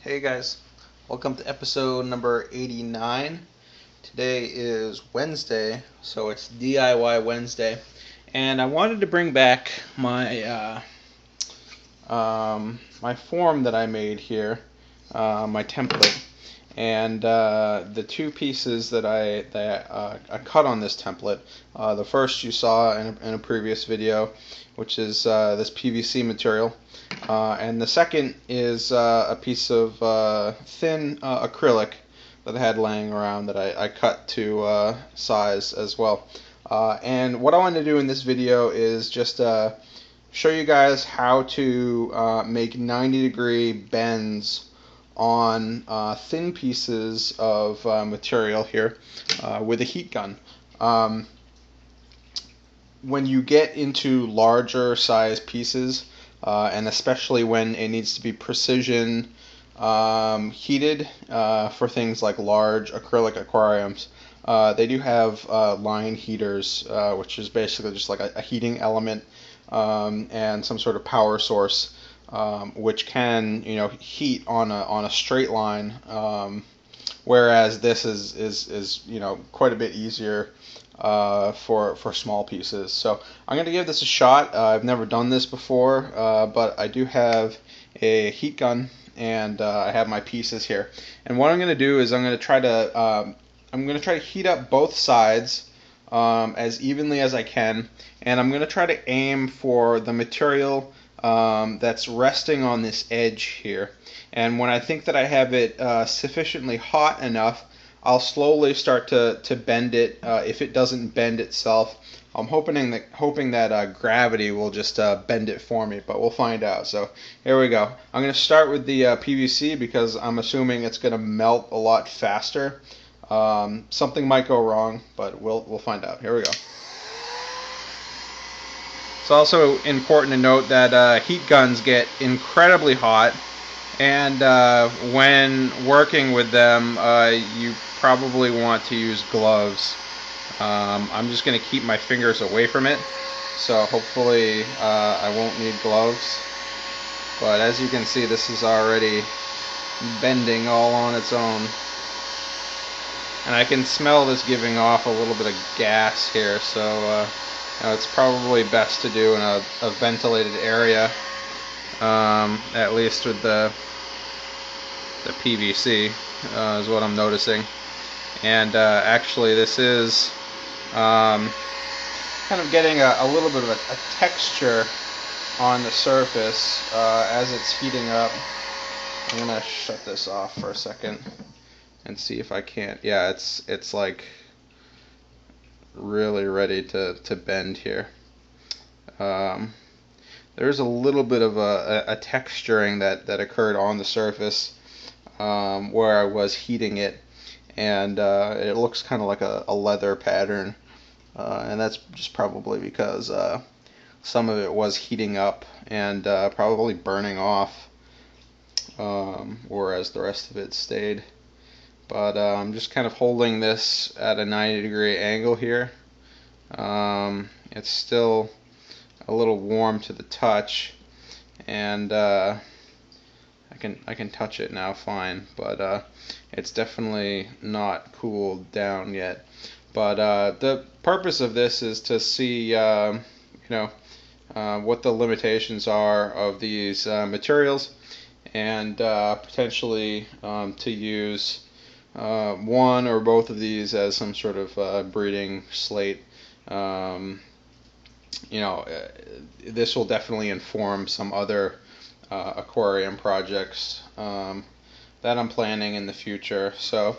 Hey guys, welcome to episode number 89. Today is Wednesday, so it's DIY Wednesday, and I wanted to bring back my form that I made here, my template, and the two pieces that I cut on this template. The first you saw in a previous video, which is this PVC material, and the second is a piece of thin acrylic that I had laying around that I cut to size as well. And what I want to do in this video is just show you guys how to make 90-degree bends on thin pieces of material here with a heat gun. When you get into larger size pieces, and especially when it needs to be precision heated for things like large acrylic aquariums, they do have line heaters, which is basically just like a heating element and some sort of power source, which can heat on a straight line, whereas this is quite a bit easier for small pieces. So I'm going to give this a shot. I've never done this before, but I do have a heat gun and I have my pieces here. And what I'm going to do is I'm going to try to heat up both sides as evenly as I can, and I'm going to try to aim for the material that's resting on this edge here. And when I think that I have it sufficiently hot enough, I'll slowly start to bend it. If it doesn't bend itself, I'm hoping that gravity will just bend it for me, but we'll find out. So here we go. I'm going to start with the PVC because I'm assuming it's going to melt a lot faster. Something might go wrong, but we'll find out. Here we go. It's also important to note that heat guns get incredibly hot, and when working with them, you probably want to use gloves. I'm just going to keep my fingers away from it, so hopefully I won't need gloves. But as you can see, this is already bending all on its own. And I can smell this giving off a little bit of gas here, so it's probably best to do in a ventilated area, at least with the PVC, is what I'm noticing. And actually this is kind of getting a little bit of a texture on the surface as it's heating up. I'm going to shut this off for a second and see if I can't. Yeah, it's like really ready to bend here. There's a little bit of a texturing that occurred on the surface where I was heating it, and it looks kind of like a leather pattern, and that's just probably because some of it was heating up and probably burning off, whereas the rest of it stayed. But I'm just kind of holding this at a 90-degree angle here. It's still a little warm to the touch, and I can touch it now fine, but it's definitely not cooled down yet. But the purpose of this is to see what the limitations are of these materials, and potentially to use one or both of these as some sort of breeding slate. This will definitely inform some other aquarium projects that I'm planning in the future. So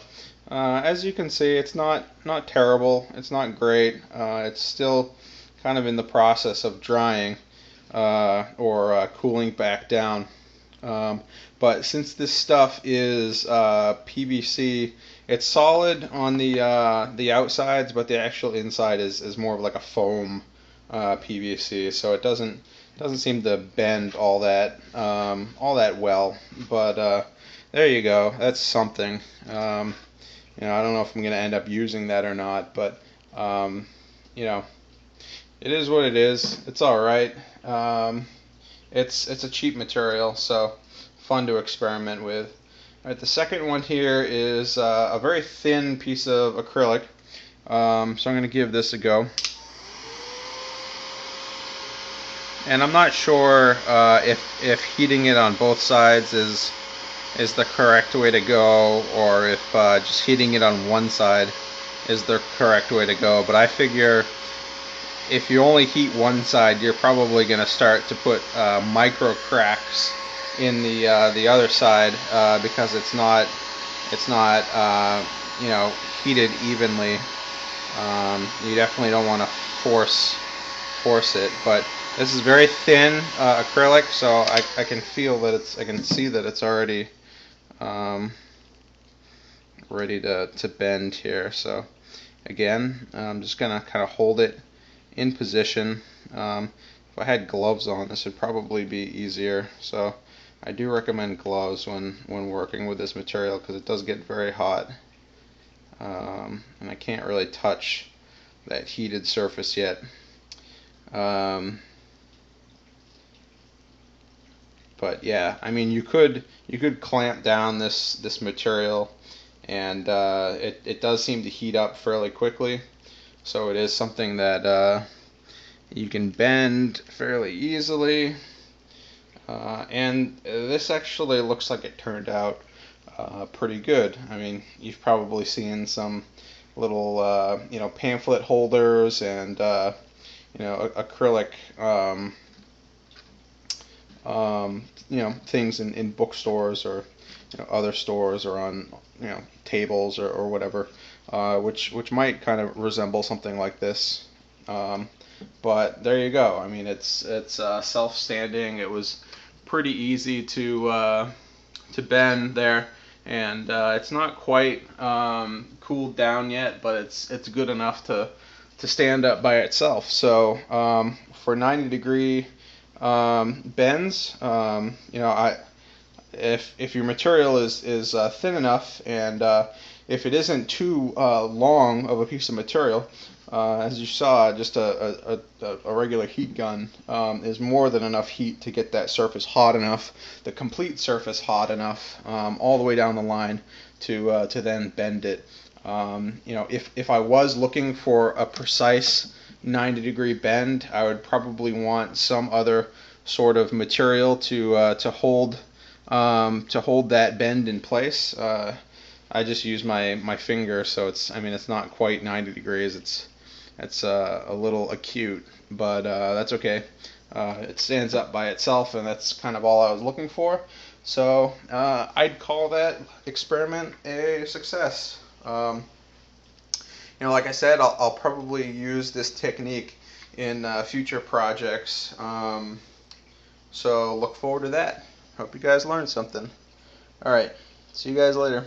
as you can see, it's not terrible, it's not great, it's still kind of in the process of drying or cooling back down. But since this stuff is PVC, it's solid on the outsides, but the actual inside is more of like a foam PVC, so it doesn't seem to bend all that well. But there you go. That's something. I don't know if I'm gonna end up using that or not, but it is what it is. It's all right. It's a cheap material, so fun to experiment with. Alright, the second one here is a very thin piece of acrylic. So I'm going to give this a go. And I'm not sure if heating it on both sides is the correct way to go, or if just heating it on one side is the correct way to go. But I figure if you only heat one side, you're probably going to start to put micro cracks in the other side because it's not heated evenly. You definitely don't want to force it, but this is very thin acrylic, so I can feel that I can see that it's already ready to bend here. So again, I'm just gonna kind of hold it in position. If I had gloves on, this would probably be easier. So I do recommend gloves when working with this material because it does get very hot, and I can't really touch that heated surface yet. But yeah, I mean, you could clamp down this material, and it does seem to heat up fairly quickly. So it is something that you can bend fairly easily. And this actually looks like it turned out pretty good. I mean, you've probably seen some little pamphlet holders and acrylic things in bookstores or other stores or on tables or whatever, which might kind of resemble something like this. But there you go. I mean, it's self-standing. It was pretty easy to bend there, and it's not quite cooled down yet, but it's good enough to stand up by itself. So for 90-degree bends, if your material is thin enough, and if it isn't too long of a piece of material, as you saw, just a regular heat gun is more than enough heat to get that surface hot enough, the complete surface hot enough, all the way down the line to then bend it. If I was looking for a precise 90-degree bend, I would probably want some other sort of material to hold that bend in place. I just use my finger, so it's not quite 90 degrees. It's a little acute, but that's okay. It stands up by itself, and that's kind of all I was looking for. So I'd call that experiment a success. Like I said, I'll probably use this technique in future projects. So look forward to that. Hope you guys learned something. All right, see you guys later.